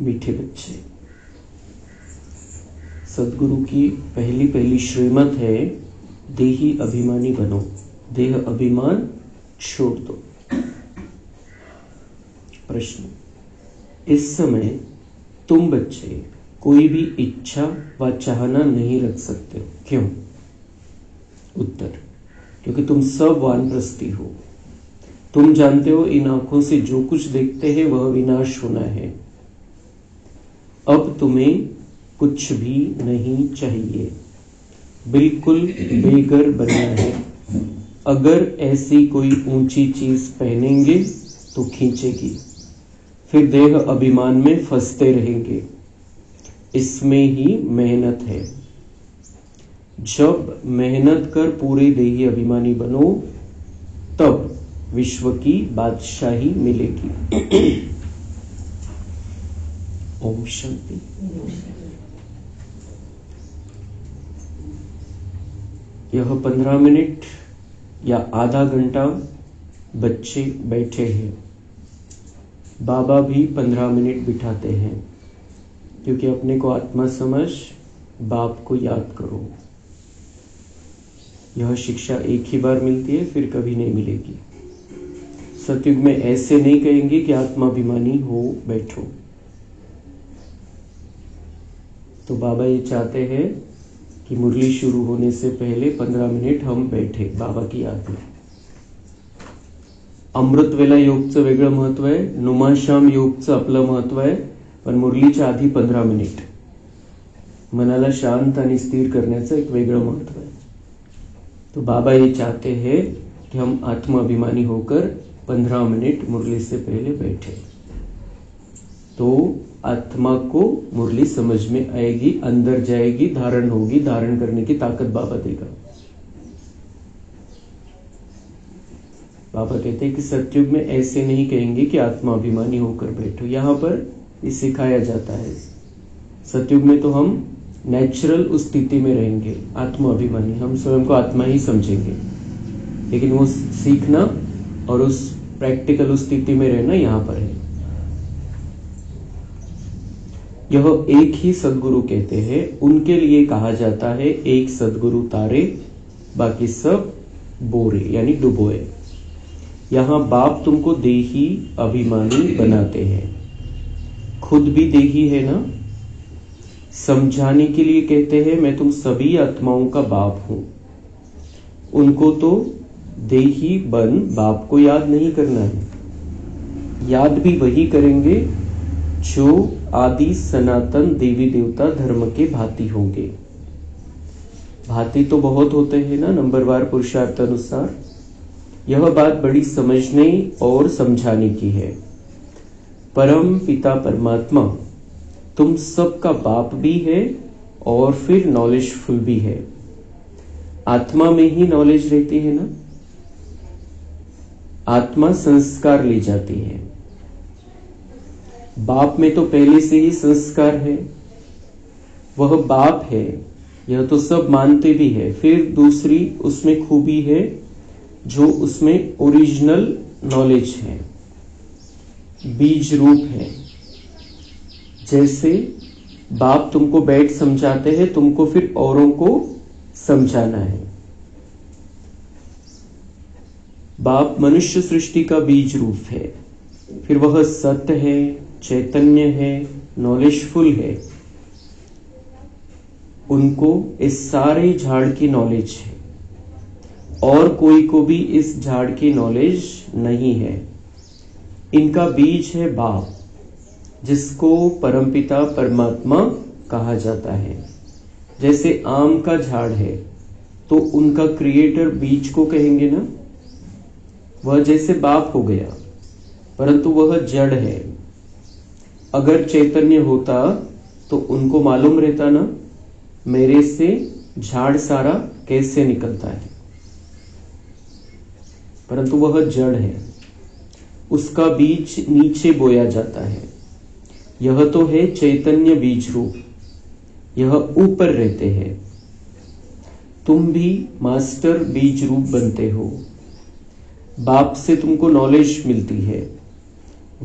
मीठे बच्चे, सदगुरु की पहली श्रीमत है, देही अभिमानी बनो, देह अभिमान छोड़ दो। प्रश्न, इस समय तुम बच्चे कोई भी इच्छा व चाहना नहीं रख सकते, क्यों? उत्तर, क्योंकि तुम सब वानप्रस्थी हो। तुम जानते हो इन आंखों से जो कुछ देखते हैं वह विनाश होना है। अब तुम्हें कुछ भी नहीं चाहिए, बिल्कुल बेघर बनना है। अगर ऐसी कोई ऊंची चीज पहनेंगे तो खींचेगी, फिर देह अभिमान में फंसते रहेंगे। इसमें ही मेहनत है। जब मेहनत कर पूरे देही अभिमानी बनो, तब विश्व की बादशाही मिलेगी। ओम शांति। यह 15 मिनट या आधा घंटा बच्चे बैठे हैं। बाबा भी 15 मिनट बिठाते हैं, क्योंकि अपने को आत्मा समझ, बाप को याद करो। यह शिक्षा एक ही बार मिलती है, फिर कभी नहीं मिलेगी। सतयुग में ऐसे नहीं कहेंगे कि आत्माभिमानी हो बैठो। तो बाबा ये चाहते हैं कि मुरली शुरू होने से पहले 15 मिनिट हम बैठे बाबा की याद में। अमृत वेला योगचं वेगळं महत्व आहे, नुमाशाम योगचं आपलं महत्व आहे, पण मुरलीच्या आधी 15 मिनिट मनाला शांत आणि स्थिर करण्याचं एक वेगळं महत्व आहे। तो बाबा ये चाहते हैं कि हम आत्माभिमानी होकर 15 मिनट मुरली से पहले बैठे, तो आत्मा को मुरली समझ में आएगी, अंदर जाएगी, धारण होगी, धारण करने की ताकत बाबा देगा। बाबा कहते हैं कि सतयुग में ऐसे नहीं कहेंगे कि आत्माभिमानी होकर बैठो। यहाँ पर ये सिखाया जाता है। सतयुग में तो हम नेचुरल उस स्थिति में रहेंगे, आत्माभिमानी, हम स्वयं को आत्मा ही समझेंगे। लेकिन वो सीखना और उस प्रैक्टिकल उस स्थिति में रहना यहाँ पर है। यह एक ही सदगुरु कहते हैं, उनके लिए कहा जाता है एक सदगुरु तारे, बाकी सब बोरे यानी डुबोए। यहाँ बाप तुमको देही अभिमानी बनाते हैं, खुद भी देही है ना। समझाने के लिए कहते हैं मैं तुम सभी आत्माओं का बाप हूं। उनको तो देही बन बाप को याद नहीं करना है, याद भी वही करेंगे जो आदि सनातन देवी देवता धर्म के भांति होंगे। भांति तो बहुत होते हैं ना, नंबरवार पुरुषार्थ अनुसार। यह बात बड़ी समझने और समझाने की है। परम पिता परमात्मा तुम सबका बाप भी है और फिर नॉलेजफुल भी है। आत्मा में ही नॉलेज रहती है ना। आत्मा संस्कार ले जाती है, बाप में तो पहले से ही संस्कार है, वह बाप है, यह तो सब मानते भी है। फिर दूसरी उसमें खूबी है जो उसमें ओरिजिनल नॉलेज है, बीज रूप है। जैसे बाप तुमको बैठ समझाते हैं, तुमको फिर औरों को समझाना है। बाप मनुष्य सृष्टि का बीज रूप है, फिर वह सत्य है, चैतन्य है, नॉलेजफुल है। उनको इस सारे झाड़ की नॉलेज है और कोई को भी इस झाड़ की नॉलेज नहीं है। इनका बीज है बाप, जिसको परमपिता परमात्मा कहा जाता है। जैसे आम का झाड़ है तो उनका क्रिएटर बीज को कहेंगे ना, वह जैसे बाप हो गया, परंतु वह जड़ है। अगर चैतन्य होता तो उनको मालूम रहता ना मेरे से झाड़ सारा कैसे निकलता है, परंतु वह जड़ है, उसका बीज नीचे बोया जाता है। यह तो है चैतन्य बीज रूप, यह ऊपर रहते हैं। तुम भी मास्टर बीज रूप बनते हो, बाप से तुमको नॉलेज मिलती है,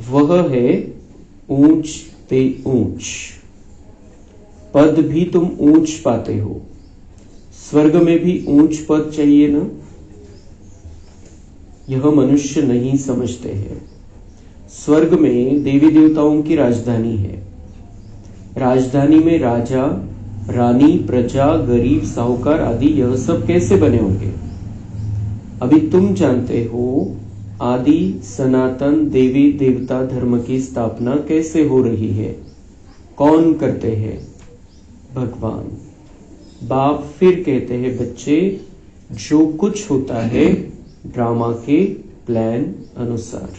वह है ऊंच ते ऊंच। पद भी तुम ऊंच पाते हो। स्वर्ग में भी ऊंच पद चाहिए ना? यह मनुष्य नहीं समझते हैं। स्वर्ग में देवी देवताओं की राजधानी है। राजधानी में राजा, रानी, प्रजा, गरीब, साहूकार आदि यह सब कैसे बने होंगे? अभी तुम जानते हो आदि सनातन देवी देवता धर्म की स्थापना कैसे हो रही है, कौन करते हैं? भगवान। बाप फिर कहते हैं, बच्चे जो कुछ होता है ड्रामा के प्लान अनुसार।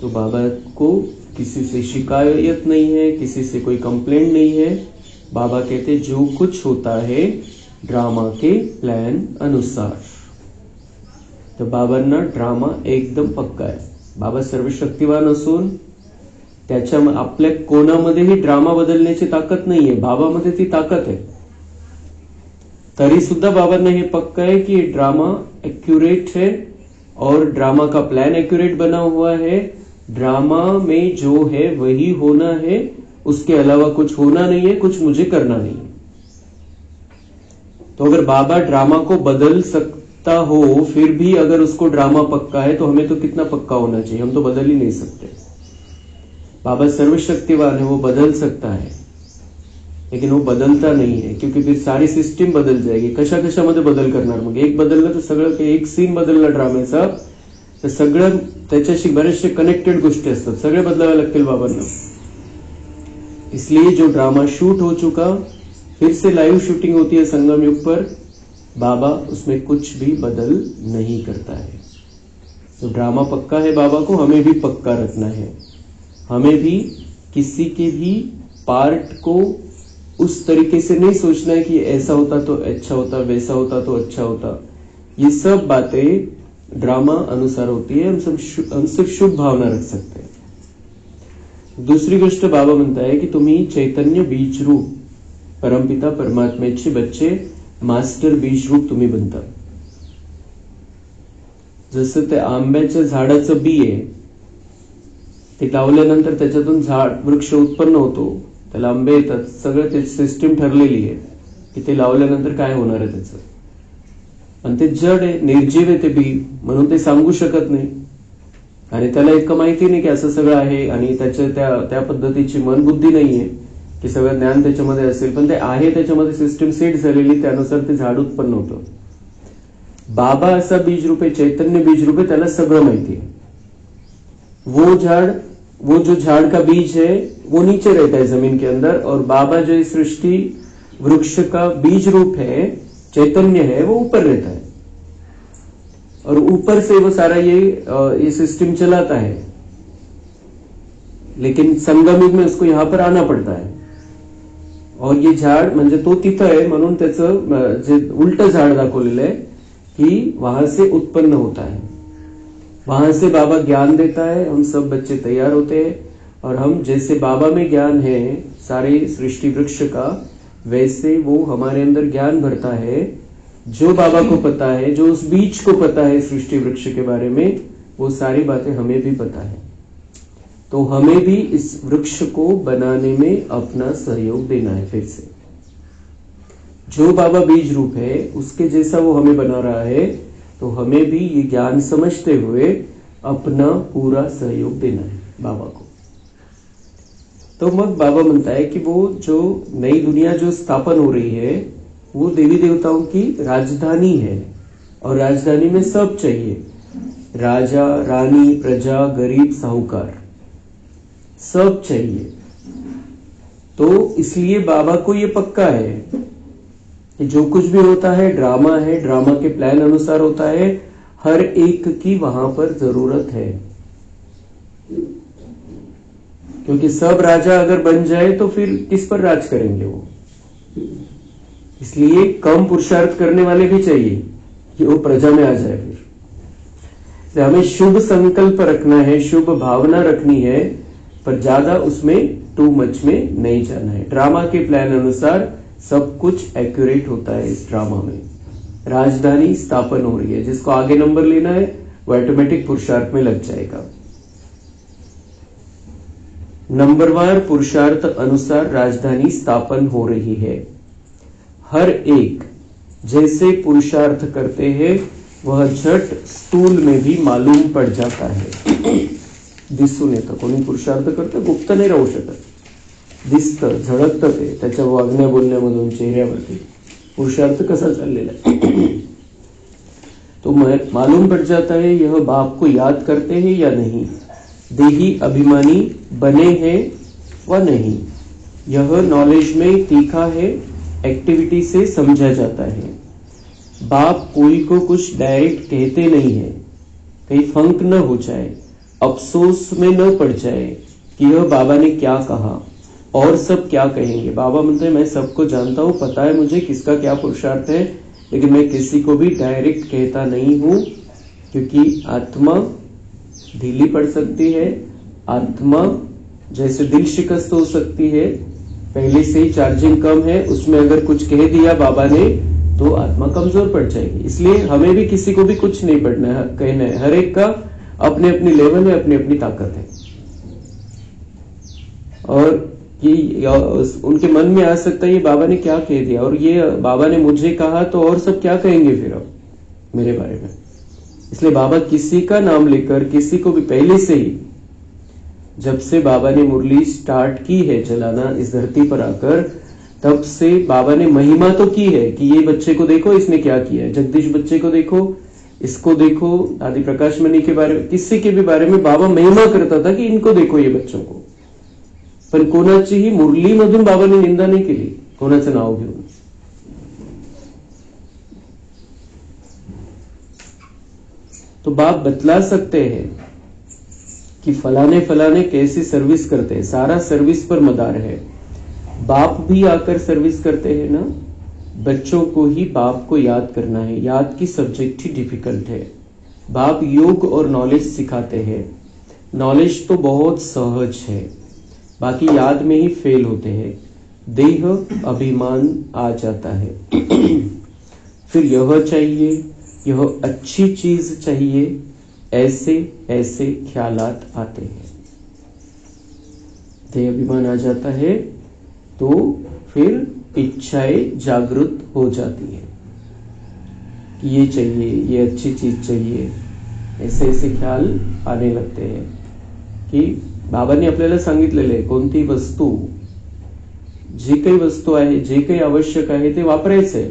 तो बाबा को किसी से शिकायत नहीं है, किसी से कोई कंप्लेंट नहीं है। बाबा कहते जो कुछ होता है ड्रामा के प्लान अनुसार। तर बाबांना ड्रामा एकदम पक्का आहे। बाबा सर्वशक्तिवान असून त्याच्या आपल्या कोणामध्येही ड्रामा बदलण्याची ताकद नाहीये, बाबामध्ये ती ताकद आहे। तरी सुद्धा बाबांना हे पक्का है कि ड्रामा एक्यूरेट है और ड्रामा का प्लान एक्यूरेट बना हुआ है। ड्रामा में जो है वही होना है, उसके अलावा कुछ होना नहीं है, कुछ मुझे करना नहीं है। तो अगर बाबा ड्रामा को बदल सकता हो, फिर भी अगर उसको ड्रामा पक्का है, तो हमें तो कितना पक्का होना चाहिए? हम तो बदल ही नहीं सकते। बाबा सर्वशक्तिवान है, वो बदल सकता है, लेकिन वो बदलता नहीं है, क्योंकि फिर सारी सिस्टीम बदल जाएगी। कशा कशामध्ये बदल करणार? मग एक बदललं तर सगळं, एक सीन बदलला ड्रामेचा तर सगळं त्याच्याशी बरेचसे कनेक्टेड गोष्टी असतात, सगळे बदलावे लागतील बाबांना। इसलिए जो ड्रामा शूट हो चुका, फिर से लाइव शूटिंग होती है संगम युग पर, बाबा उसमें कुछ भी बदल नहीं करता है। तो ड्रामा पक्का है बाबा को, हमें भी पक्का रखना है। हमें भी किसी के भी पार्ट को उस तरीके से नहीं सोचना है कि ऐसा होता तो अच्छा होता, वैसा होता तो अच्छा होता। ये सब बातें ड्रामा अनुसार होती है। हम सिर्फ शुभ भावना रख सकते हैं। दूसरी गोष्ट बाबा म्हणता है कि तुम्ही चैतन्य बीज रूप परमपिता परमात्म्याचे बच्चे, मास्टर बीज रूप तुम्ही बनता। जसं ते आंब्याच्या झाडाचं बी आहे, ते लावल्यानंतर त्याच्यातून झाड वृक्ष उत्पन्न होतो, त्याला आंबे येतात, सगळं ते सिस्टीम ठरलेली आहे की ते लावल्यानंतर काय होणार आहे त्याचं। पण ते जड आहे, निर्जीव आहे ते बी, म्हणून ते सांगू शकत नाही आणि त्याला इतकं माहिती नाही की असं सगळं आहे आणि त्या पद्धतीची मन बुद्धी नाहीये की सगळं ज्ञान त्याच्यामध्ये असेल, पण ते आहे, त्याच्यामध्ये सिस्टीम सेट झालेली, त्यानुसार ते झाड उत्पन्न होतं। बाबा असा बीज रूप आहे, चैतन्य बीज रूप आहे, त्याला सगळं माहिती है। वो जो झाड़ का बीज है वो नीचे रहता है जमीन के अंदर, और बाबा जो इस सृष्टि वृक्ष का बीज रूप है, चैतन्य है, वो ऊपर रहता है और ऊपर से वो सारा ये सिस्टम चलाता है। लेकिन संगम युग में उसको यहां पर आना पड़ता है और ये झाड़ म्हणजे तो तिथं आहे, म्हणून त्याचं जे उलट झाड दाखवलेलं आहे कि वहां से उत्पन्न होता है, वहां से बाबा ज्ञान देता है। हम सब बच्चे तैयार होते हैं और हम जैसे बाबा में ज्ञान है सारे सृष्टि वृक्ष का, वैसे वो हमारे अंदर ज्ञान भरता है। जो बाबा को पता है, जो उस बीज को पता है सृष्टि वृक्ष के बारे में, वो सारी बातें हमें भी पता है। तो हमें भी इस वृक्ष को बनाने में अपना सहयोग देना है। फिर से जो बाबा बीज रूप है उसके जैसा वो हमें बना रहा है, तो हमें भी ये ज्ञान समझते हुए अपना पूरा सहयोग देना है बाबा को। तो मग बाबा म्हणता है कि वो जो नई दुनिया जो स्थापन हो रही है वो देवी देवताओं की राजधानी है और राजधानी में सब चाहिए, राजा, रानी, प्रजा, गरीब, साहूकार, सब चाहिए। तो इसलिए बाबा को ये पक्का है कि जो कुछ भी होता है ड्रामा है, ड्रामा के प्लान अनुसार होता है, हर एक की वहां पर जरूरत है। क्योंकि सब राजा अगर बन जाए तो फिर किस पर राज करेंगे वो? इसलिए कम पुरुषार्थ करने वाले भी चाहिए कि वो प्रजा में आ जाए। फिर हमें शुभ संकल्प रखना है, शुभ भावना रखनी है, पर ज्यादा उसमें टू मच में नहीं जाना है। ड्रामा के प्लान अनुसार सब कुछ एक्यूरेट होता है इस ड्रामा में। राजधानी स्थापन हो रही है। जिसको आगे नंबर लेना है वो ऑटोमेटिक पुरुषार्थ में लग जाएगा। नंबरवार पुरुषार्थ अनुसार राजधानी स्थापन हो रही है। हर एक जैसे पुरुषार्थ करते हैं वह झट स्थूल में भी मालूम पड़ जाता है। दिसून येतं, कोणी पुरुषार्थ करतं गुप्त नाही राहू शकत, दिसतं, झळकतं ते त्याच्या वागण्या बोलण्यामधून, चेहऱ्यावरती पुरुषार्थ कसा चाललेला है। तो मालूम पड़ जाता है यह बाप को याद करते हैं या नहीं, देही अभिमानी बने हैं व नहीं। यह नॉलेज में तीखा है, एक्टिविटी से समझा जाता है। बाप कोई को कुछ डायरेक्ट कहते नहीं है, कहीं फंक न हो जाए, अफसोस में न पड़ जाए कि यह बाबा ने क्या कहा और सब क्या कहेंगे। बाबा म्हणते हैं मैं सबको जानता हूं, पता है मुझे किसका क्या पुरुषार्थ है, लेकिन मैं किसी को भी डायरेक्ट कहता नहीं हूं, क्योंकि आत्मा ढीली पड़ सकती है, आत्मा जैसे दिल शिकस्त हो सकती है, पहले से ही चार्जिंग कम है, उसमें अगर कुछ कह दिया बाबा ने तो आत्मा कमजोर पड़ जाएगी। इसलिए हमें भी किसी को भी कुछ नहीं पढ़ना है, कहना है। हर एक का अपने अपनी लेवल है, अपनी अपनी ताकत है। और कि उनके मन में आ सकता है ये बाबा ने क्या कह दिया, और ये बाबा ने मुझे कहा तो और सब क्या कहेंगे फिर अब मेरे बारे में। इसलिए बाबा किसी का नाम लेकर किसी को भी पहले से ही, जब से बाबा ने मुरली स्टार्ट की है चलाना इस धरती पर आकर, तब से बाबा ने महिमा तो की है कि ये बच्चे को देखो इसने क्या किया है, जगदीश बच्चे को देखो, इसको देखो, आदि प्रकाश मणि के बारे में, किसी के भी बारे में बाबा महिमा करता था कि इनको देखो ये बच्चों को। पण कोणाचीही मुरलीमधून बाबांनी निंदा नाही केली, कोणाचं नाव घेऊन। तो बाप बतला सकते हैं कि फलाने फलाने कैसी सर्विस करते हैं, सारा सर्विस पर मदार है। बाप भी आकर सर्विस करते हैं ना, बच्चों को ही बाप को याद करना है। याद की सब्जेक्ट ही डिफिकल्ट है। बाप योग और नॉलेज सिखाते हैं। नॉलेज तो बहुत सहज है, बाकी याद में ही फेल होते हैं, देह अभिमान आ जाता है। फिर यह चाहिए, यह अच्छी चीज चाहिए, ऐसे ऐसे ख्यालात आते हैं। देह अभिमान आ जाता है तो फिर इच्छाएं जागृत हो जाती है कि ये चाहिए, ये अच्छी चीज चाहिए, ऐसे ऐसे ख्याल आने लगते हैं। कि बाबांनी आपल्याला सांगितलेले कोणती वस्तू, जी काही वस्तू आहे, जे काही आवश्यक आहे ते वापरायचंय।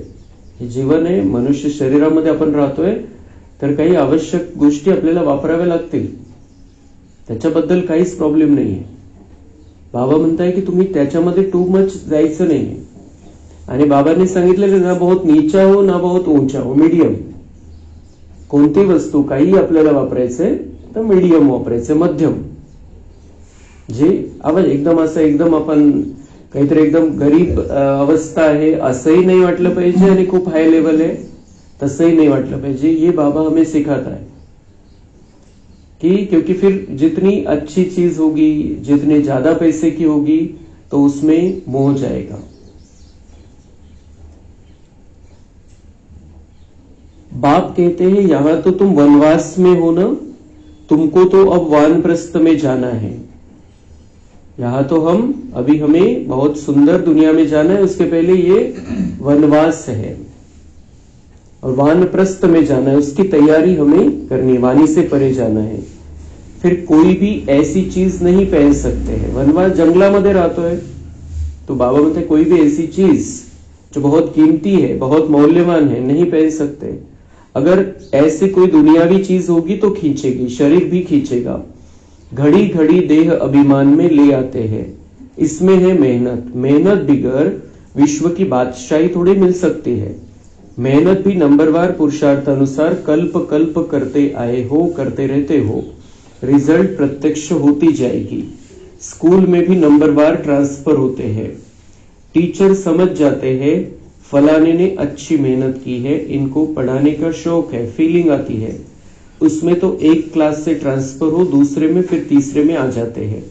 हे जीवन आहे, मनुष्य शरीरामध्ये आपण राहतोय, तर काही आवश्यक गोष्टी आपल्याला वापराव्या लागतील, त्याच्याबद्दल काहीच प्रॉब्लेम नाहीये। बाबा म्हणताय की तुम्ही त्याच्यामध्ये टू मच जायचं नाहीये। आणि बाबांनी सांगितलेलं ना, बहुत नीचा हो ना बहुत ऊंचा हो, मीडियम। कोणती वस्तू काही आपल्याला वापरायचंय तर मीडियम वापरायचंय, मध्यम। जे आवाज एकदम असं एकदम आपण काहीतरी एकदम गरीब अवस्था आहे असंही नाही वाटलं पाहिजे आणि खूप हाई लेवल है तसंही नहीं वाटलं पाहिजे। ये बाबा हमें सिखाता है कि क्योंकि फिर जितनी अच्छी चीज होगी, जितने ज्यादा पैसे की होगी, तो उसमें मोह जाएगा। बाप कहते हैं यहां तो तुम वनवास में हो ना, तुमको तो अब वानप्रस्थ में जाना है। यहां तो अभी हमें बहुत सुंदर दुनिया में जाना है, उसके पहले ये वनवास है और वानप्रस्थ में जाना है, उसकी तैयारी हमें करनी है, वाणी से परे जाना है। फिर कोई भी ऐसी चीज नहीं पहन सकते हैं। वनवास जंगलामध्ये राहतोय तो बाबा म्हणते कोई भी ऐसी चीज जो बहुत कीमती है, बहुत मौल्यवान है, नहीं पहन सकते। अगर ऐसी कोई दुनियावी चीज होगी तो खींचेगी, शरीर भी खींचेगा। घड़ी घड़ी देह अभिमान में ले आते हैं, इसमें है मेहनत। मेहनत बिगर विश्व की बादशाही थोड़ी मिल सकती है। मेहनत भी नंबरवार पुरुषार्थ अनुसार कल्प कल्प करते आए हो, करते रहते हो, रिजल्ट प्रत्यक्ष होती जाएगी। स्कूल में भी नंबरवार ट्रांसफर होते हैं। टीचर समझ जाते हैं फलाने ने अच्छी मेहनत की है, इनको पढ़ाने का शौक है, फीलिंग आती है, उसमें तो एक क्लास से ट्रांसफर हो, दूसरे में, फिर तीसरे में आ जाते हैं।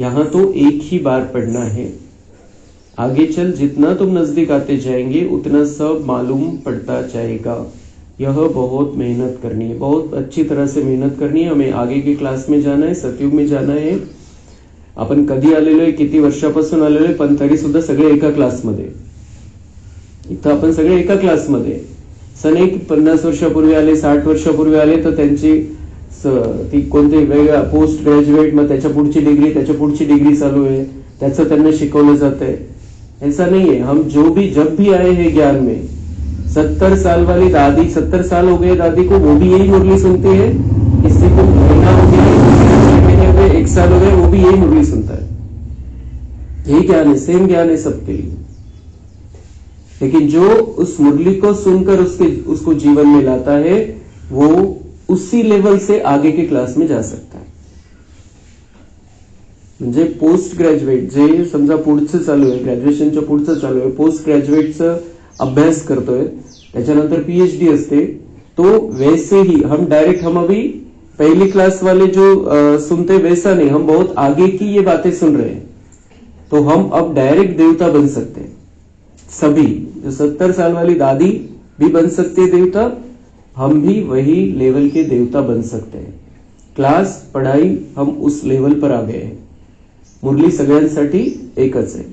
यहां तो एक ही बार पढ़ना है। आगे चल जितना तुम नजदीक आते जाएंगे उतना सब मालूम पड़ता जाएगा। यह बहुत मेहनत करनी है, बहुत अच्छी तरह से मेहनत करनी है। हमें आगे की क्लास में जाना है, सतयुग में जाना आहे। आपण कधी आलेलोय, किती वर्षापासून आलेलोय, पण तरी सुद्धा सगळे एका क्लासमध्ये। इथं आपण सगळे एका क्लासमध्ये। सन एक 50 वर्षापूर्वी आले, 60 वर्षापूर्वी आले तर त्यांची ती कोणती वेगळा पोस्ट ग्रॅज्युएट, मग त्याच्या पुढची डिग्री, त्याच्या पुढची डिग्री चालू आहे, त्याचं त्यांना शिकवलं जातंय। ऐसा नहीं है। हम जब भी आए हैं ज्ञान में, 70 साल वाली दादी, 70 साल हो गए दादी को, वो भी यही मुरली सुनती है। किसी को महीना हो गया, महीने हो गए, 1 साल हो गए, वो भी यही मुरली सुनता है। यही ज्ञान है, सेम ज्ञान है सबके लिए। लेकिन जो उस मुरली को सुनकर उसको जीवन में लाता है, वो उसी लेवल से आगे के क्लास में जा सकता है। म्हणजे पोस्ट ग्रॅज्युएट जे समजा पुढचं चालू आहे, ग्रॅज्युएशनच्या पुढचं चालू आहे, पोस्ट ग्रॅज्युएटचं अभ्यास करतोय, त्याच्यानंतर पीएचडी असते, तो वैसे ही हम अभी पहली क्लास वाले जो सुनते वैसा नहीं, हम बहुत आगे की ये बातें सुन रहे हैं। तो हम अब डायरेक्ट देवता बन सकते हैं। सभी जो 70 साल वाली दादी भी बन सकती है देवता, हम भी वही लेवल के देवता बन सकते हैं। क्लास पढ़ाई हम उस लेवल पर आ गए हैं। मुरली सगळ्यांसाठी एकच है।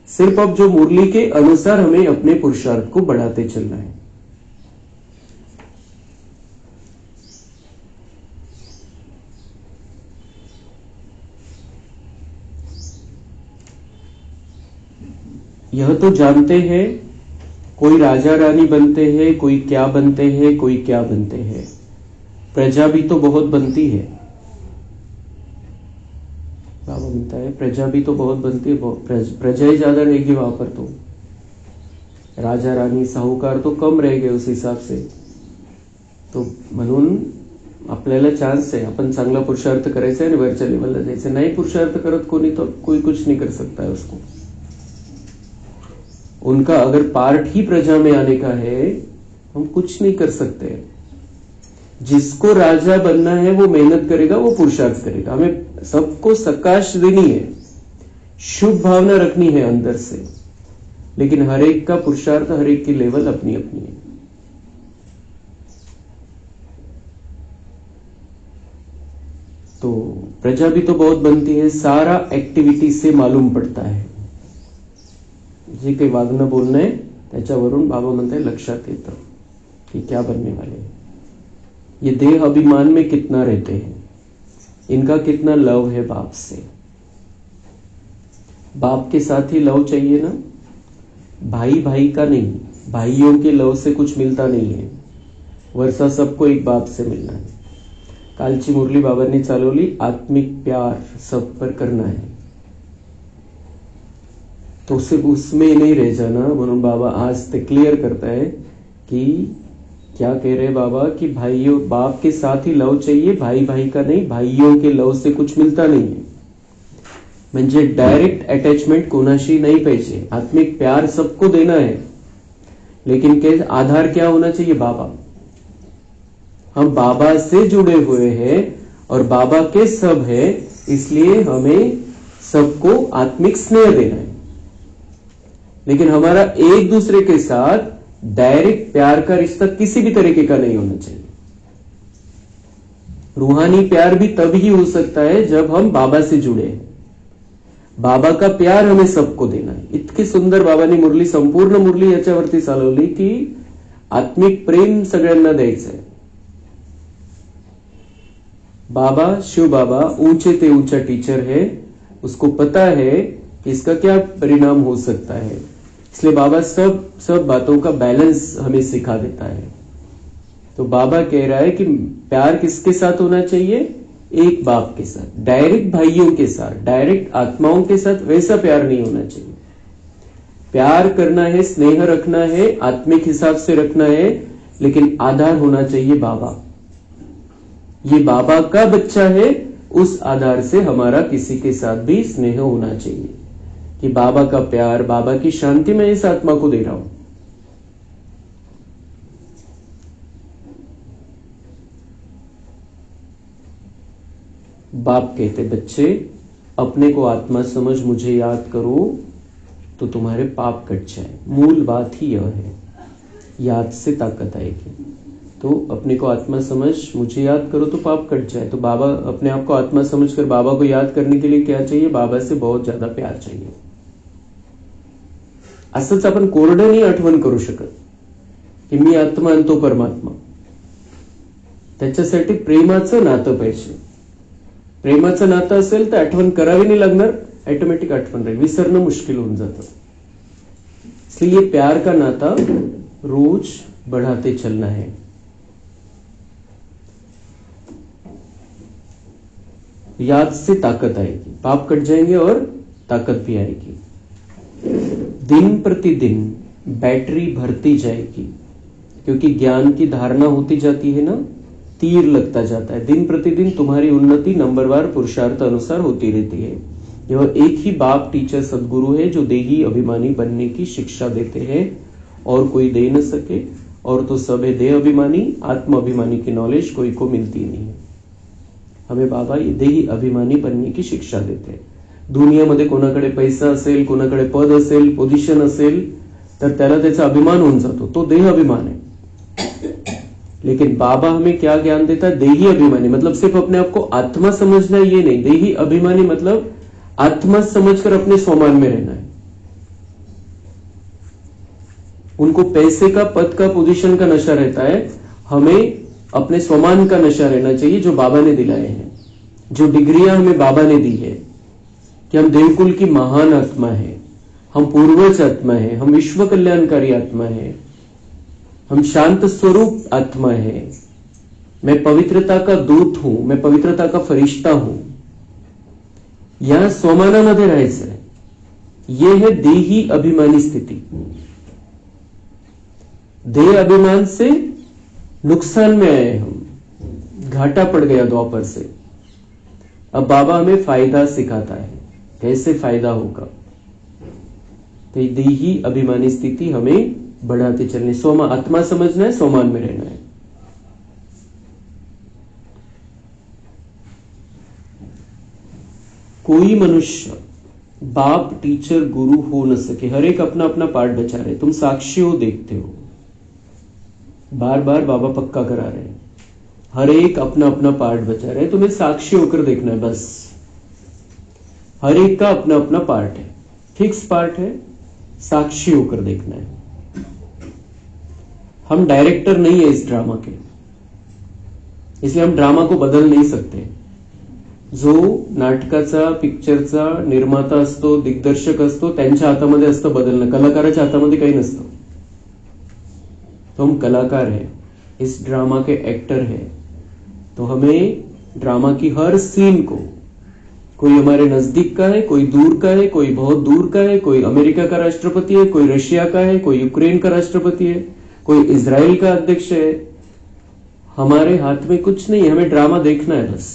सिर्फ अब जो मुरली के अनुसार हमें अपने पुरुषार्थ को बढ़ाते चलना है। यह तो जानते हैं, कोई राजा रानी बनते हैं, कोई क्या बनते हैं, कोई क्या बनते हैं। प्रजा भी तो बहुत बनती है। बाबा म्हणता है प्रजा भी तो बहुत बनती है, प्रजा ही ज्यादा रहेगी वहां पर। तो राजा रानी साहूकार तो कम रह गए उस हिसाब से। तो म्हणून आपल्याला चान्स आहे, आपण चांगला पुरुषार्थ करायचा आहे आणि वरच्या लेवलला जायचं। नाही पुरुषार्थ करत कोणी तो कोई कुछ नहीं कर सकता है उसको। उनका अगर पार्ट ही प्रजा में आने का है, हम कुछ नहीं कर सकते। जिसको राजा बनना है वो मेहनत करेगा, वो पुरुषार्थ करेगा। हमें सबको सकाश देनी है, शुभ भावना रखनी है अंदर से, लेकिन हर एक का पुरुषार्थ, हर एक की लेवल अपनी अपनी है। तो प्रजा भी तो बहुत बनती है, सारा एक्टिविटी से मालूम पड़ता है। जे काही वागणं बोलणं आहे त्याच्यावरून बाबा म्हणताय लक्षात येतं कि क्या बनने वाले हैं। ये देह अभिमान में कितना रहते हैं, इनका कितना लव है बाप से। बाप के साथ ही लव चाहिए ना, भाई भाई का नहीं। भाइयों के लव से कुछ मिलता नहीं है, वर्षा सबको एक बाप से मिलना है। कालची मुरली बाबांनी चालवली, आत्मिक प्यार सब पर करना है, तो सिर्फ उसमें नहीं रह जाना। म्हणून बाबा आज ते क्लियर करता है कि क्या कह रहे बाबा कि भाइयों बाप के साथ ही लव चाहिए, भाई भाई का नहीं। भाइयों के लव से कुछ मिलता नहीं है, म्हणजे डायरेक्ट अटैचमेंट कोणाशी नहीं पाहिजे। आत्मिक प्यार सबको देना है, लेकिन के आधार क्या होना चाहिए? बाबा। हम बाबा से जुड़े हुए हैं और बाबा के सब है, इसलिए हमें सबको आत्मिक स्नेह देना है। लेकिन हमारा एक दूसरे के साथ डायरेक्ट प्यार का रिश्ता किसी भी तरीके का नहीं होना चाहिए। रूहानी प्यार भी तभी हो सकता है जब हम बाबा से जुड़े हैं। बाबा का प्यार हमें सबको देना है। इतकी सुंदर बाबांनी मुरली, संपूर्ण मुरली याच्यावरती चालवली की आत्मिक प्रेम सगळ्यांना द्यायचंय। बाबा, शिव बाबा ऊंचे ते ऊंचा टीचर है, उसको पता है कि इसका क्या परिणाम हो सकता है, इसलिए बाबा सब बातों का बैलेंस हमें सिखा देता है। तो बाबा कह रहा है कि प्यार किसके साथ होना चाहिए? एक बाप के साथ, डायरेक्ट भाइयों के साथ, डायरेक्ट आत्माओं के साथ वैसा प्यार नहीं होना चाहिए। प्यार करना है, स्नेह रखना है, आत्मिक हिसाब से रखना है, लेकिन आधार होना चाहिए बाबा। ये बाबा का बच्चा है, उस आधार से हमारा किसी के साथ भी स्नेह होना चाहिए कि बाबा का प्यार, बाबा की शांति मैं इस आत्मा को दे रहा हूं। बाप कहते बच्चे अपने को आत्मा समझ मुझे याद करो, तो तुम्हारे पाप कट जाए। मूल बात ही यह है, याद से ताकत आएगी। तो अपने को आत्मा समझ, मुझे याद करो तो पाप कट जाए। तो बाबा, अपने आप को आत्मा समझकर बाबा को याद करने के लिए क्या चाहिए? बाबा से बहुत ज्यादा प्यार चाहिए। असंच आपण कोरडं नाही आठवण करू शकत की मी आत्मा आणि तो परमात्मा. त्याच्यासाठी प्रेमाचं नातं पाहिजे. प्रेमाचं नातं असेल तर आठवण करावी नाही लागणार, ऑटोमॅटिक आठवण राहील. विसरणं मुश्किल होऊन जातं. इसलिए प्यार का नाता रोज बढ़ाते चलना है. याद से ताकत आएगी, पाप कट जाएंगे और ताकत भी आएगी. दिन प्रतिदिन बैटरी भरती जाएगी, क्योंकि ज्ञान की धारणा होती जाती है ना, तीर लगता जाता है. दिन प्रतिदिन तुम्हारी उन्नति नंबरवार पुरुषार्थ अनुसार होती रहती है. यह एक ही बाप टीचर सदगुरु है जो देही अभिमानी बनने की शिक्षा देते हैं, और कोई दे न सके. और तो सब है देह अभिमानी, आत्म अभिमानी की नॉलेज कोई को मिलती नहीं है. हमें बाबा देही अभिमानी बनने की शिक्षा देते हैं. दुनियामध्ये कोणाकडे पैसा असेल, कोणाकडे पद असेल, पोझिशन असेल, तर त्याला त्याचा अभिमान होऊन जातो, तो देह अभिमान है. लेकिन बाबा हमें क्या ज्ञान देता है? देही अभिमानी मतलब सिर्फ अपने आप को आत्मा समझना, ये नहीं. देही अभिमानी मतलब आत्मा समझकर अपने स्वमान में रहना है. उनको पैसे का, पद का, पोजीशन का नशा रहता है. हमें अपने स्वमान का नशा रहना चाहिए जो बाबा ने दिलाए हैं, जो डिग्रियां हमें बाबा ने दी है, कि हम देवकुल की महान आत्मा है, हम पूर्वज आत्मा है, हम विश्व कल्याणकारी आत्मा है, हम शांत स्वरूप आत्मा है, मैं पवित्रता का दूत हूं, मैं पवित्रता का फरिश्ता हूं. यहां स्वमानामध्ये राहायचं है. ये है देही अभिमानी स्थिति. देह अभिमान से नुकसान में आए हम, घाटा पड़ गया द्वापर से. अब बाबा हमें फायदा सिखाता है, कैसे फायदा होगा. तो देही अभिमानी स्थिति हमें बढ़ाते चलने, सोमा आत्मा समझना है, सोमान में रहना है. कोई मनुष्य बाप टीचर गुरु हो न सके. हर एक अपना अपना पार्ट बचा रहे. तुम साक्षी हो, देखते हो, बार बार बाबा पक्का करा रहे हैं. हर एक अपना अपना पार्ट बचा रहे. तुम्हें साक्षी होकर देखना है बस. हर एक का अपना अपना पार्ट है, फिक्स पार्ट है, साक्षी होकर देखना है. हम डायरेक्टर नहीं है इस ड्रामा के, इसलिए हम ड्रामा को बदल नहीं सकते. जो नाटकाचा, पिक्चरचा निर्माता असतो, दिग्दर्शक असतो, त्यांच्या हातामध्ये असतं बदलणं. कलाकाराच्या हातामध्ये काही नसतं. तो हम कलाकार है, इस ड्रामा के एक्टर है. तो हमें ड्रामा की हर सीन को, कोई हमारे नजदीक का है, कोई दूर का है, कोई बहुत दूर का है, कोई अमेरिका का राष्ट्रपति है, कोई रशिया का है, कोई यूक्रेन का राष्ट्रपति है, कोई इजराइल का अध्यक्ष है, हमारे हाथ में कुछ नहीं है. हमें ड्रामा देखना है बस.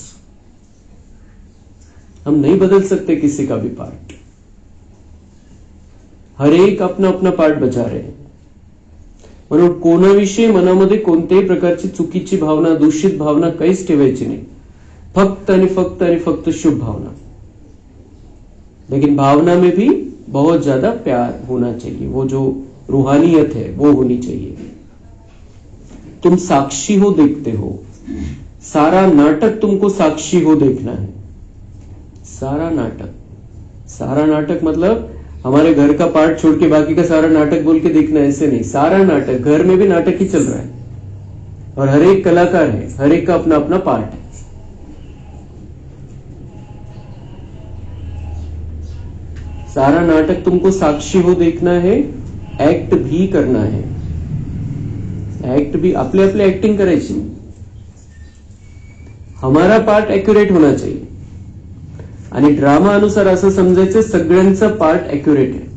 हम नहीं बदल सकते किसी का भी पार्ट. हर एक अपना अपना पार्ट बचा रहे हैं. म्हणून कोणाविषयी मनामध्ये कोणत्याही प्रकारची चुकीची भावना, दूषित भावना काहीच ठेवायची नाही. फक्त आणि फक्त आणि फक्त शुभ भावना. लेकिन भावना में भी बहुत ज्यादा प्यार होना चाहिए. वो जो रूहानियत है वो होनी चाहिए. तुम साक्षी हो, देखते हो. सारा नाटक तुमको साक्षी हो देखना है. सारा नाटक. सारा नाटक मतलब हमारे घर का पार्ट छोड़ के बाकी का सारा नाटक बोल के देखना, ऐसे नहीं. सारा नाटक, घर में भी नाटक ही चल रहा है, और हर एक कलाकार है, हर एक का अपना अपना पार्ट है. सारा नाटक तुमको साक्षी हो देखना है. एक्ट भी करना है. एक्ट भी आपले आपले एक्टिंग करायची. हमारा पार्ट एक्युरेट होना चाहिए. आणि ड्रामा अनुसार असं समजायचं सगळ्यांचा पार्ट एक्युरेट आहे.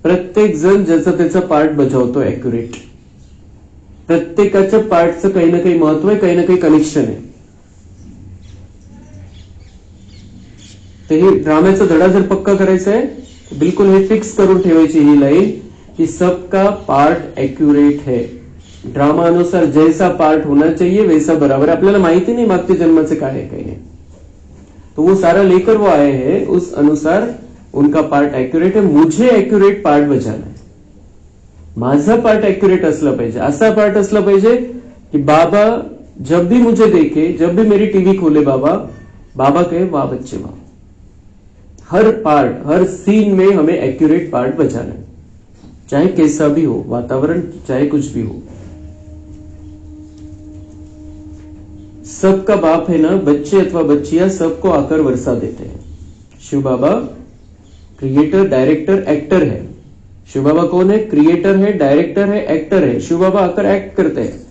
प्रत्येक जण ज्याचा त्याचा पार्ट बजावतो एक्युरेट. प्रत्येकाच्या पार्टचं काही ना काही महत्व आहे, काही ना काही कनेक्शन आहे. तर हे ड्राम्याचा धडा जर पक्का करायचा आहे, बिलकुल हे फिक्स करून ठेवायची ही लाईन कि सबका पार्ट एक्युरेट है. ड्रामा अनुसार जैसा पार्ट होना चाहिए वैसा बराबर. आपल्याला माहिती नाही मागच्या जन्माचे काय आहे काही नाही. तो वो सारा लेकर वो आए हैं, उस अनुसार उनका पार्ट ॲक्युरेट आहे, मुझे ॲक्युरेट पार्ट बजाना आहे. माझा पार्ट ॲक्युरेट असला पाहिजे. असा पार्ट असला पाहिजे कि बाबा जब भी मुझे देखे, जब भी मेरी टीवी खोले बाबा कहे वाह बच्चे वाह. हर पार्ट, हर सीन में हमें एक्यूरेट पार्ट बजाना है, चाहे कैसा भी हो वातावरण, चाहे कुछ भी हो. सबका बाप है ना, बच्चे अथवा बच्चियां सबको आकर वर्षा देते हैं. शिव बाबा क्रिएटर, डायरेक्टर, एक्टर है. शिव बाबा कौन है? क्रिएटर है, डायरेक्टर है, एक्टर है. शिव बाबा आकर एक्ट करते हैं,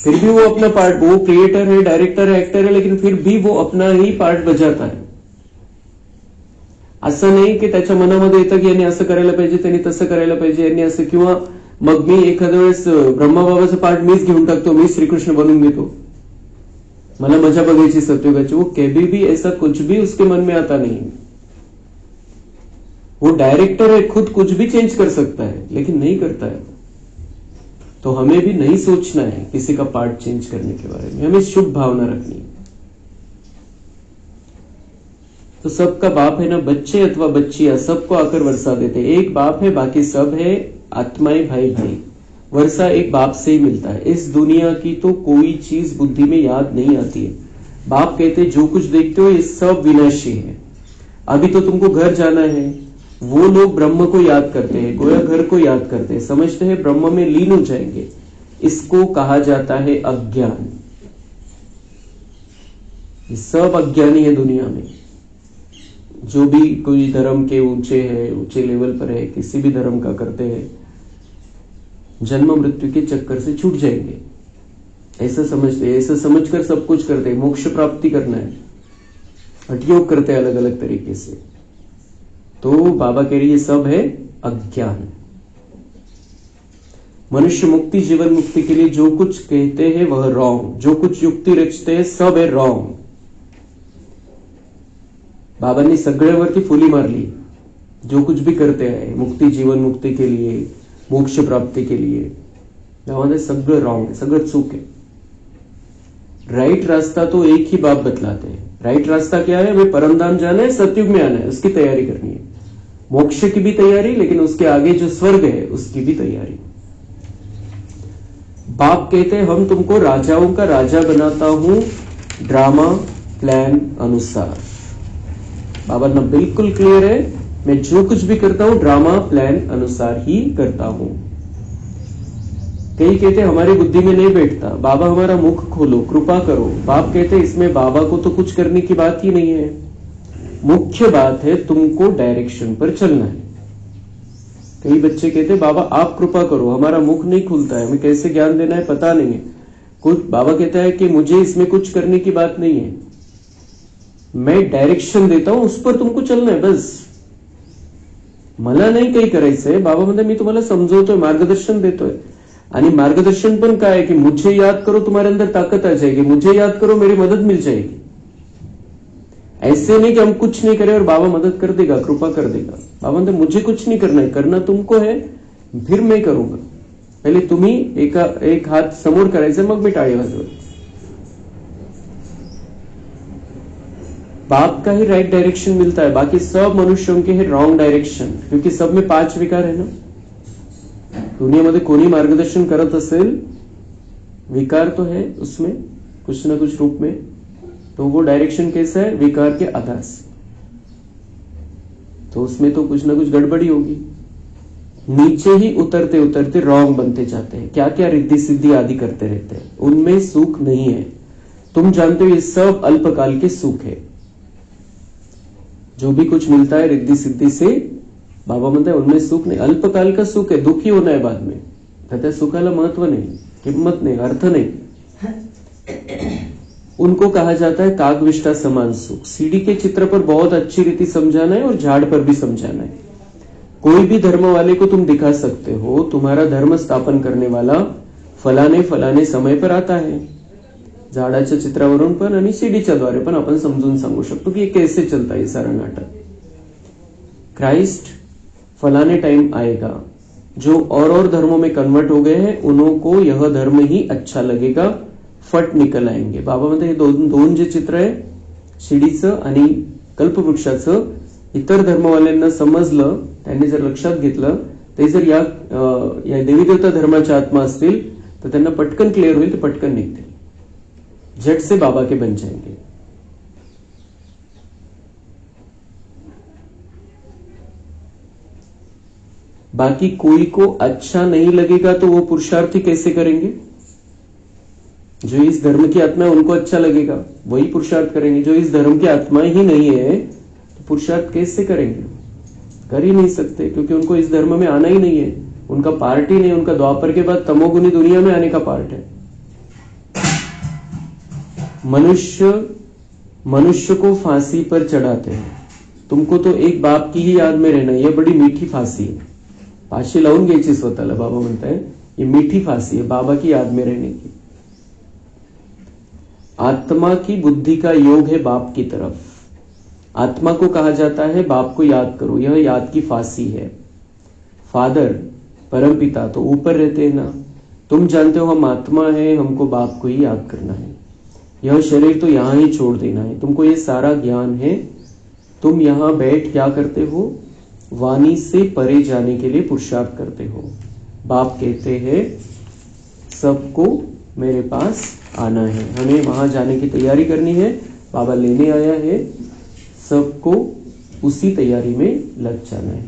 फिर भी वो अपना पार्ट, वो क्रिएटर है, डायरेक्टर है, एक्टर है, लेकिन फिर भी वो अपना ही पार्ट बजाता है. असं नाही की त्याच्या मनामध्ये येतं की यांनी असं करायला पाहिजे, त्यांनी तसं करायला पाहिजे, यांनी असं, किंवा मग मी एखाद्या वेळेस ब्रह्माबाबाचं पार्ट मीच घेऊन टाकतो, मी श्रीकृष्ण बनून घेतो, मला मजा बघायची सत्युगाची. वो कभी भी ऐसा कुछ भी उसके मन में आता नहीं. वो डायरेक्टर है, खुद कुछ भी चेंज कर सकता है, लेकिन नहीं करता है. तो हमें भी नहीं सोचना है किसी का पार्ट चेंज करने के बारे में, हमें शुभ भावना रखनी है. तो सबका बाप है ना, बच्चे अथवा बच्चियां सबको आकर वर्षा देते. एक बाप है, बाकी सब है आत्माएं, भाई भाई. वर्षा एक बाप से ही मिलता है. इस दुनिया की तो कोई चीज बुद्धि में याद नहीं आती है. बाप कहते जो कुछ देखते हो ये सब विनाशी है. अभी तो तुमको घर जाना है, वो लोग ब्रह्म को याद करते हैं, गोया घर को याद करते हैं, समझते हैं ब्रह्म में लीन हो जाएंगे. इसको कहा जाता है अज्ञान. ये सब अज्ञानी है दुनिया में. जो भी कोई धर्म के ऊंचे है, ऊंचे लेवल पर है, किसी भी धर्म का करते हैं, जन्म मृत्यु के चक्कर से छूट जाएंगे, ऐसा समझते हैं. ऐसा समझकर सब कुछ करते हैं. मोक्ष प्राप्ति करना है, हठयोग करते हैं अलग अलग तरीके से. तो बाबा कह रही ये सब है अज्ञान. मनुष्य मुक्ति, जीवन मुक्ति के लिए जो कुछ कहते हैं वह रॉन्ग, जो कुछ युक्ती रचते हैं सब है रॉन्ग. बाबांनी सगळ्यावरती फुली मारली. जो कुछ भी करते हैं मुक्ति, जीवन मुक्ति के लिए, मोक्ष प्राप्ति के लिए, यामध्ये सगळं रॉन्ग है, सगळं चूक है. राइट रास्ता तो एक ही बाप बतलाते हैं. राइट रास्ता क्या है? हमें परमधाम जाना है, सतयुग में आना है, उसकी तैयारी करनी है. मोक्ष की भी तैयारी, लेकिन उसके आगे जो स्वर्ग है उसकी भी तैयारी. बाप कहते हैं हम तुमको राजाओं का राजा बनाता हूं ड्रामा प्लान अनुसार. बाबा बिल्कुल क्लियर है, मैं जो कुछ भी करता हूं ड्रामा प्लान अनुसार ही करता हूं. कई कहते हमारी बुद्धि में नहीं बैठता. बाबा हमारा मुख खोलो, कृपा करो. बाप कहते इसमें बाबा को तो कुछ करने की बात ही नहीं है. मुख्य बात है तुमको डायरेक्शन पर चलना है. कई बच्चे कहते बाबा आप कृपा करो, हमारा मुख नहीं खुलता है, हमें कैसे ज्ञान देना है पता नहीं है. कुछ बाबा कहता है कि मुझे इसमें कुछ करने की बात नहीं है, मैं डायरेक्शन देता हूं, उस पर तुमको चलना है बस. मला नाही काही करायचंय. बाबा म्हणते मी तुम्हाला समजवतोय, मार्गदर्शन देतोय. आणि मार्गदर्शन पण काय है कि मुझे याद करो, तुम्हारे अंदर ताकत आ जाएगी. मुझे याद करो, मेरी मदद मिल जाएगी. ऐसे नहीं कि हम कुछ नहीं करें और बाबा मदद कर देगा, कृपा कर देगा. बाबा म्हणते मुझे कुछ नहीं करना है, करना तुमको है, फिर मैं करूंगा. पहले तुम्ही एक हात समोर करायचा, मग मी टाळी वाजवेल. बाप का ही राइट डायरेक्शन मिलता है, बाकी सब मनुष्यों के है रॉन्ग डायरेक्शन. क्योंकि सब में 5 विकार है ना. दुनियामध्ये कोणी मार्गदर्शन करत असेल, विकार तो है उसमें कुछ ना कुछ रूप में, तो वो डायरेक्शन कैसा है? विकार के आधार से. तो उसमें तो कुछ ना कुछ गड़बड़ी होगी. नीचे ही उतरते उतरते रॉन्ग बनते जाते हैं. क्या क्या रिद्धि सिद्धि आदि करते रहते हैं, उनमें सुख नहीं है. तुम जानते हो ये सब अल्पकाल के सुख है. जो भी कुछ मिलता है रिद्धि सिद्धि से, बाबा म्हणते उनमें सुख नहीं, अल्पकाल का सुख है. दुखी होना है बाद में. कहते सुखाला महत्व नहीं, किम्मत नहीं, अर्थ नहीं. उनको कहा जाता है कागविष्टा समान सुख. सीढ़ी के चित्र पर बहुत अच्छी रीति समझाना है और झाड़ पर भी समझाना है. कोई भी धर्म वाले को तुम दिखा सकते हो, तुम्हारा धर्म स्थापन करने वाला फलाने फलाने समय पर आता है. झाडाच्या चित्रावरून पण आणि सीडीच्या द्वारे पण आपण समजून सांगू शकतो की ये कैसे चलता है सारा नाटक. क्राइस्ट फलाने टाइम आएगा. जो और धर्मों में कन्वर्ट हो गए हैं उनको यह धर्म ही अच्छा लगेगा, फट निकल आएंगे. बाबा म्हणते हे दोन जे चित्र आहे, शिडीचं आणि कल्पवृक्षाचं, इतर धर्मवाल्यांना समजलं, त्यांनी जर लक्षात घेतलं, ते जर या देवी देवता धर्माचे आत्मा असतील तर त्यांना पटकन क्लिअर होईल, ते पटकन निघतील, झट से बाबा के बन जाएंगे. बाकी कोई को अच्छा नहीं लगेगा तो वो पुरुषार्थ ही कैसे करेंगे? जो इस धर्म की आत्मा है उनको अच्छा लगेगा, वही पुरुषार्थ करेंगे. जो इस धर्म की आत्मा ही नहीं है तो पुरुषार्थ कैसे करेंगे? कर ही नहीं सकते, क्योंकि उनको इस धर्म में आना ही नहीं है. उनका पार्ट ही नहीं, उनका द्वापर के बाद तमोगुनी दुनिया में आने का पार्ट है. मनुष्य को फांसी पर चढ़ाते हैं. तुमको तो एक बाप की ही याद में रहना, यह बड़ी मीठी फांसी है. फाशी लावून घ्यायची स्वतःला, बाबा म्हणताय ये मीठी फांसी है बाबा की याद में रहने की. आत्मा की बुद्धि का योग है बाप की तरफ. आत्मा को कहा जाता है बाप को याद करो, यह याद की फांसी है. फादर परमपिता तो ऊपर रहते हैं ना, तुम जानते हो हम आत्मा है, हमको बाप को ही याद करना है. यह शरीर तो यहां ही छोड़ देना है. तुमको ये सारा ज्ञान है, तुम यहां बैठ क्या करते हो? वाणी से परे जाने के लिए पुरुषार्थ करते हो. बाप कहते हैं सबको मेरे पास आना है, हमें वहां जाने की तैयारी करनी है. बाबा लेने आया है, सबको उसी तैयारी में लग जाना है.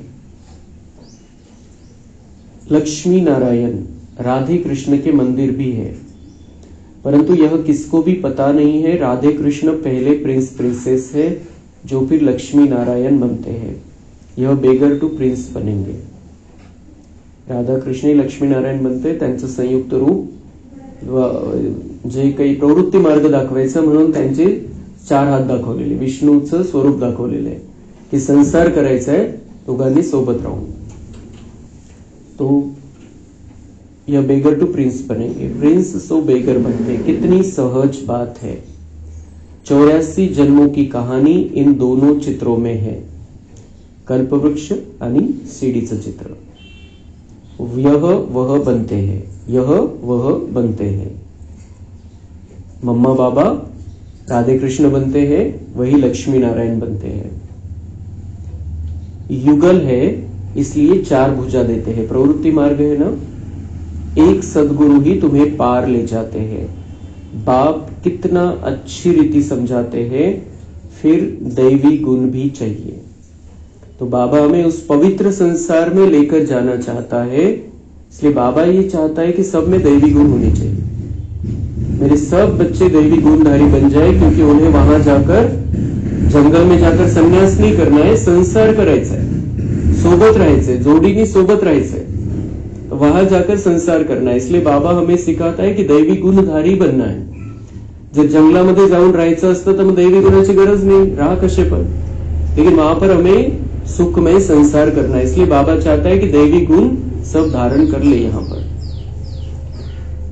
लक्ष्मी नारायण राधे कृष्ण के मंदिर भी है, परंतु यह किसको भी पता नहीं है. राधे कृष्ण पहले प्रिंस प्रिंसेस है जो फिर लक्ष्मी नारायण बनते हैं. यह बेगर टू प्रिंस बनेंगे. राधा कृष्ण लक्ष्मी नारायण बनते, त्यांचं संयुक्त रूप जे काही प्रवृत्ती मार्ग दाखवायचा म्हणून त्यांचे 4 हात दाखवलेले, विष्णूचं स्वरूप दाखवलेलं आहे की संसार करायचा आहे दोघांनी सोबत राहून. तो यह बेगर टू प्रिंस बनेंगे. प्रिंस सो बेगर बनते, कितनी सहज बात है. 84 जन्मों की कहानी इन दोनों चित्रों में है, कल्पवृक्ष आणि सीडीचं चित्र. यह वह बनते हैं, यह वह बनते हैं. मम्मा बाबा राधे कृष्ण बनते हैं, वही लक्ष्मी नारायण बनते हैं. युगल है इसलिए 4 भुजा देते हैं. प्रवृत्ति मार्ग है ना, एक सदगुरु ही तुम्हें पार ले जाते हैं. बाप कितना अच्छी रीति समझाते हैं, फिर दैवी गुण भी चाहिए. तो बाबा हमें उस पवित्र संसार में लेकर जाना चाहता है, इसलिए बाबा ये चाहता है कि सब में दैवी गुण होने चाहिए. मेरे सब बच्चे दैवी गुणधारी बन जाए, क्योंकि उन्हें वहां जाकर जंगल में जाकर संन्यास नहीं करना है, संसार करायचा है, सोबत राहायचंय, जोडीने सोबत राहायचंय, तो वहां जाकर संसार करना है. इसलिए बाबा हमें सिखाता है की दैवी गुणधारी बनना है. जर जंगलामध्ये जाऊन राहायचं असतं तर मग दैवी गुणाची गरज नहीं, राहा कसे पण, लेकिन वहां पर हमें सुखमय संसार करना है. इसलिए बाबा चाहता है कि दैवी गुण सब धारण कर ले. यहां पर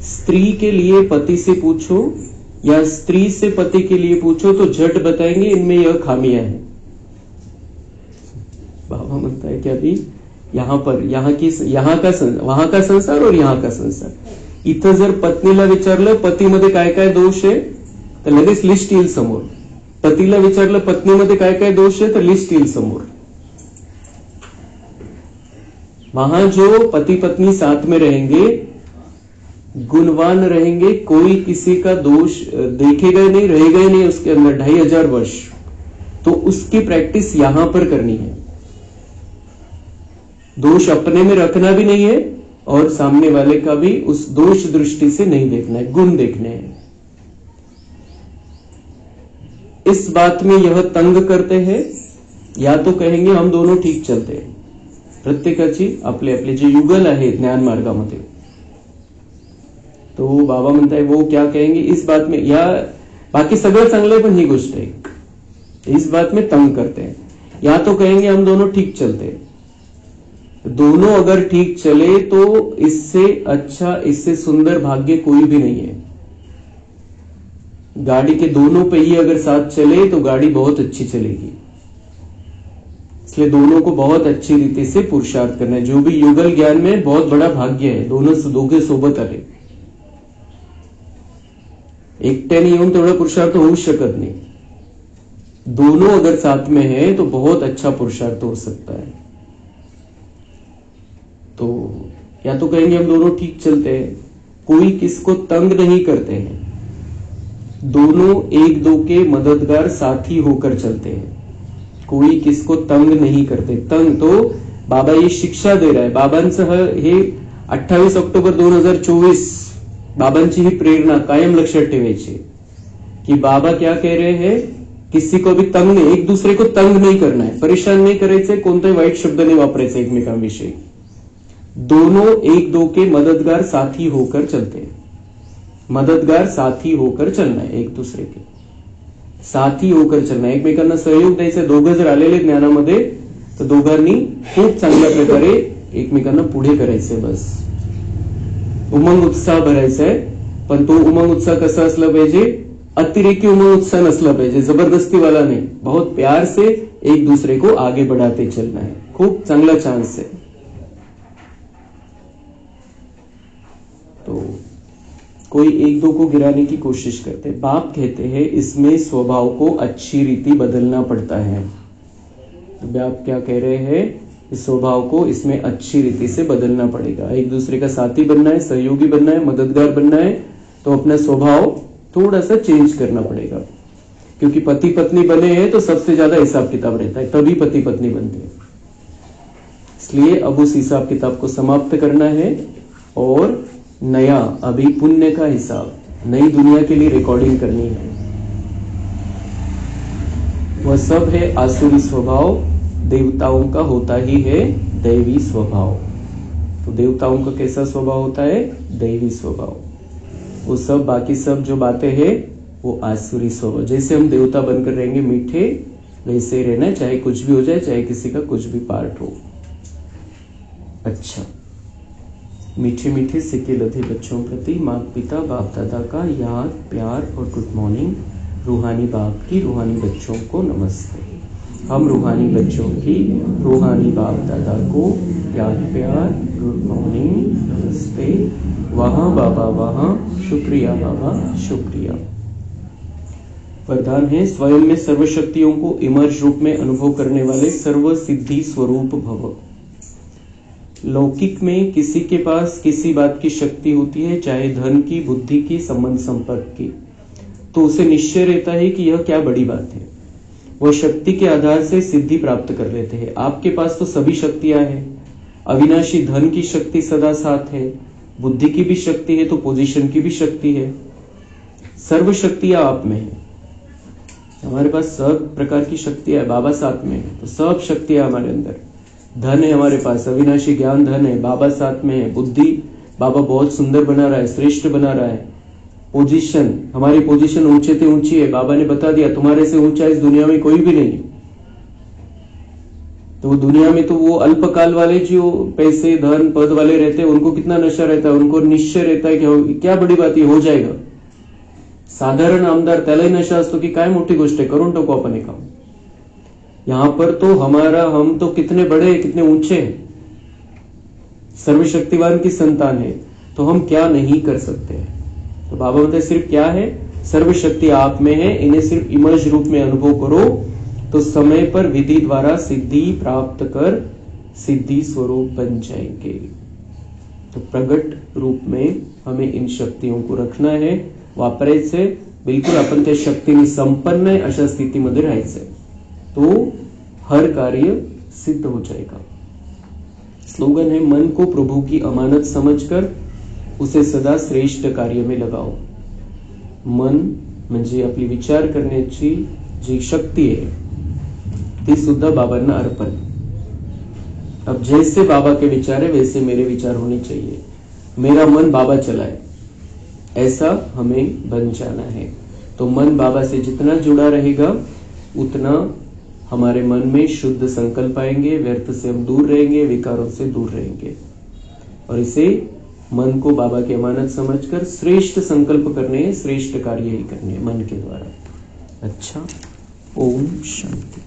स्त्री के लिए पति से पूछो या स्त्री से पति के लिए पूछो तो झट बताएंगे इनमें यह खामियां हैं. बाबा म्हणता है कि अभी यहां पर वहां का संसार और यहां का संसार. इथं जर पत्नीला विचारलं पतीमध्ये काय काय दोष आहे तर लगेच लिस्ट येईल समोर. पतीला विचारलं पत्नीमध्ये काय काय दोष आहे तर लिस्ट येईल समोर. वहां जो पति पत्नी साथ में रहेंगे, गुणवान रहेंगे, कोई किसी का दोष देखेगा ही नहीं, रहेगा ही नहीं उसके अंदर 2500 वर्ष. तो उसकी प्रैक्टिस यहां पर करनी है. दोष अपने में रखना भी नहीं है और सामने वाले का भी उस दोष दृष्टि से नहीं देखना है, गुण देखने हैं. इस बात में यह तंग करते हैं, या तो कहेंगे हम दोनों ठीक चलते हैं. प्रत्येकाची आपले आपले जे युगल आहे ज्ञान मार्गामध्ये, तो बाबा म्हणताय वो क्या कहेंगे इस बात में, या बाकी सगळं चांगलं पण ही गोष्ट है, इस बात में तंग करते हैं. या तो कहेंगे हम दोनों ठीक चलते हैं. दोनों अगर ठीक चले तो इससे अच्छा, इससे सुंदर भाग्य कोई भी नहीं है. गाड़ी के दोनों पहिए अगर साथ चले तो गाड़ी बहुत अच्छी चलेगी. इसलिए दोनों को बहुत अच्छी रीति से पुरुषार्थ करना है. जो भी युगल ज्ञान में बहुत बड़ा भाग्य है, दोघे सोबत आले. एकट्याने येऊन तेवढा पुरुषार्थ होऊ शकत नाही. दोनों अगर साथ में है तो बहुत अच्छा पुरुषार्थ हो सकता है। तो या तो कहेंगे हम दोनों ठीक चलते हैं, कोई किसको तंग नहीं करते हैं, दोनों एक दो के मददगार साथी होकर चलते हैं, कोई किसको तंग नहीं करते। तंग तो बाबा ये शिक्षा दे रहा है, बाबांचं हे 28 ऑक्टोबर 2024 बाबांची ही प्रेरणा कायम लक्षात ठेवायची कि बाबा क्या कह रहे हैं, किसी को भी तंग नहीं, एक दूसरे को तंग नहीं करना है, परेशान नहीं करायचे, कोणताही वाईट शब्द नहीं वापरायचे एकमेकांविषयी, दोनों एक दो के मददगार साथी होकर चलते हैं, मददगार साथी होकर चलना है, एक दूसरे के साथी होकर चलना है, एकमेकांना सहयोग द्यायचा। दोघं जर आलेले ज्ञानामध्ये तर दोघांनी खूप चांगल्या प्रकारे एकमेकांना पुढे करायचंय, बस उमंग उत्साह भरायचा आहे। पण तो उमंग उत्साह कसा असला पाहिजे, अतिरेकी उमंग उत्साह नसला पाहिजे, जबरदस्ती वाला नहीं, बहुत प्यार से एक दूसरे को आगे बढ़ाते चलना है। खूप चांगला चांस है। तो कोई एक दो को गिराने की कोशिश करते हैं। बाप कहते हैं इसमें स्वभाव को अच्छी रीति बदलना पड़ता है। तो बाप क्या कह रहे हैं, इस स्वभाव को इसमें अच्छी रीति से बदलना पड़ेगा। एक दूसरे का साथी बनना है, सहयोगी बनना है, मददगार बनना है, तो अपना स्वभाव थोड़ा सा चेंज करना पड़ेगा। क्योंकि पति पत्नी बने हैं तो सबसे ज्यादा हिसाब किताब रहता है, तभी पति पत्नी बनते हैं। इसलिए अब उस हिसाब किताब को समाप्त करना है और नया अभी पुण्य का हिसाब नई दुनिया के लिए रिकॉर्डिंग करनी है। वह सब है आसुरी स्वभाव, देवताओं का होता ही है दैवी स्वभाव। तो देवताओं का कैसा स्वभाव होता है, दैवी स्वभाव। वो सब बाकी सब जो बातें हैं वो आसुरी स्वभाव। जैसे हम देवता बनकर रहेंगे मीठे, वैसे रहना, चाहे कुछ भी हो जाए, चाहे किसी का कुछ भी पार्ट हो। अच्छा, मीठे मीठे सिक्के लधे बच्चों प्रति माता पिता बाप दादा का याद प्यार और गुड मॉर्निंग। रूहानी बाप की रूहानी बच्चों को नमस्ते। हम रूहानी बच्चों की रूहानी बाप दादा को याद प्यार गुड मॉर्निंग नमस्ते। वहां बाबा वहां, शुक्रिया बाबा शुक्रिया। वरदान है स्वयं में सर्व शक्तियों को इमर्ज रूप में अनुभव करने वाले सर्व सिद्धि स्वरूप भव। लौकिक में किसी के पास किसी बात की शक्ति होती है, चाहे धन की, बुद्धि की, संबंध संपर्क की, तो उसे निश्चय रहता है कि यह क्या बड़ी बात है। वह शक्ति के आधार से सिद्धि प्राप्त कर लेते हैं। आपके पास तो सभी शक्तियां हैं। अविनाशी धन की शक्ति सदा साथ है, बुद्धि की भी शक्ति है, तो पोजीशन की भी शक्ति है। सर्व शक्तियां आप में है। हमारे पास सब प्रकार की शक्तियां है, बाबा साथ में है, तो सब शक्तियां हमारे अंदर। धन है हमारे पास, अविनाशी ज्ञान धन है, बाबा साथ में है। बुद्धि बाबा बहुत सुंदर बना रहा है, श्रेष्ठ बना रहा है। पोजीशन, हमारी पोजीशन ऊंचे से ऊंची है। बाबा ने बता दिया तुम्हारे से ऊंचा इस दुनिया में कोई भी नहीं। तो दुनिया में तो वो अल्पकाल वाले जो पैसे धन पद वाले रहते हैं, उनको कितना नशा रहता है, उनको निश्चय रहता है कि क्या बड़ी बात ये हो जाएगा। साधारण आमदार त्यालाही नशा असतो की काय मोठी गोष्ट है, करून टाकू आपण हे काम। यहां पर तो हम तो कितने बड़े, कितने ऊंचे हैं, सर्वशक्तिवान की संतान है, तो हम क्या नहीं कर सकते हैं। तो बाबा बताए सिर्फ क्या है, सर्वशक्ति आप में है, इन्हें सिर्फ इमर्ज रूप में अनुभव करो, तो समय पर विधि द्वारा सिद्धि प्राप्त कर सिद्धि स्वरूप बन जाएंगे। तो प्रगट रूप में हमें इन शक्तियों को रखना है, वापरायचे, बिलकुल आपण त्या शक्तीने संपन्न आहे अशा स्थितीमध्ये राहायचंय, तो हर कार्य सिद्ध हो जाएगा। स्लोगन है मन को प्रभु की अमानत समझकर उसे सदा श्रेष्ठ कार्य में लगाओ। मन म्हणजे आपली विचार करण्याची जी शक्ती आहे ती सुद्धा बाबांना अर्पण। अब जैसे बाबा के विचार है वैसे मेरे विचार होने चाहिए, मेरा मन बाबा चलाए, ऐसा हमें बन जाना है। तो मन बाबा से जितना जुड़ा रहेगा उतना हमारे मन में शुद्ध संकल्प आएंगे, व्यर्थ से हम दूर रहेंगे, विकारों से दूर रहेंगे। और इसे मन को बाबा की अमानत समझकर श्रेष्ठ संकल्प करने हैं, श्रेष्ठ कार्य ही करने हैं मन के द्वारा। अच्छा, ओम शांति।